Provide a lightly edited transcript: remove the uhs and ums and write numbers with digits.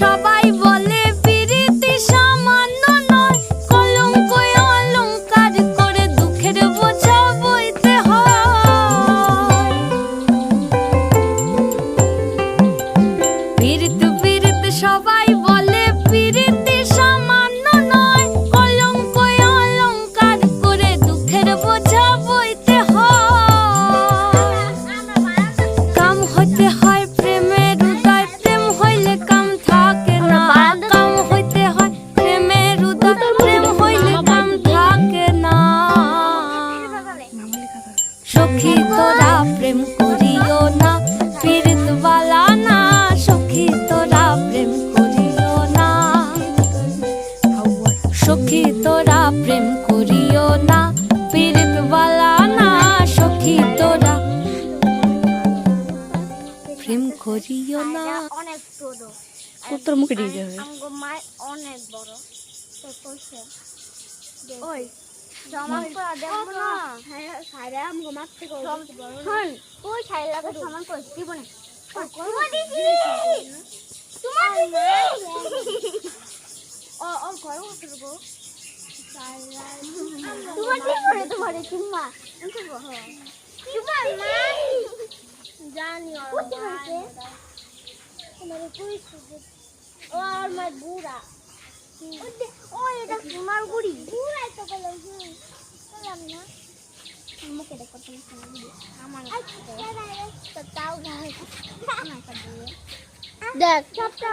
সবাই বলে পিরিতি সামান্য নয়, কলঙ্ক অলংকার করে দুঃখের বোঝা বইতে হয়। পিরিত পিরিত সবাই বলে পিরিতি সামান্য নয়, কলঙ্ক অলংকার করে দুঃখের বোঝা বইতে হয়। কাম হইতে হয় প্রেমের উদয়, প্রেম হইলে কাম থাকে না। কাম হইতে হয় প্রেমের উদয়, প্রেম হইলে কাম থাকে না। সখী তোরা প্রেম করিও না, পীড়িত বালা না। সখী তোরা প্রেম করিও না, সখী তোরা প্রেম করিও না, পীড়িত বালা না। সখী তোরা প্রেম করিও না। অনেক বড় তোর মুখে দিয়ে যাবে। আমগো মাই অনেক বড় তো কইছে ওই জামা পরা দেখো না। হ্যাঁ সাইরা আমগো মাছ থেকে বড় হন কই ছাইলা তো সামান কই দিব না। তোমার দিদি তোমার দিদি ও ও ঘরে উঠবে গো সাইরা তোমার দিদি করে তোমার চুম্মা উঠবো হ্যাঁ চুম্মা নাই জানি আর তোমার কইছে ও আর মাই বুড়া ও এটা তোমার বুড়ি বুড়াই তো বললাম বললাম না মুখে দেখো তুমি বুড়ি আমার তো তাও না দেখ সবটা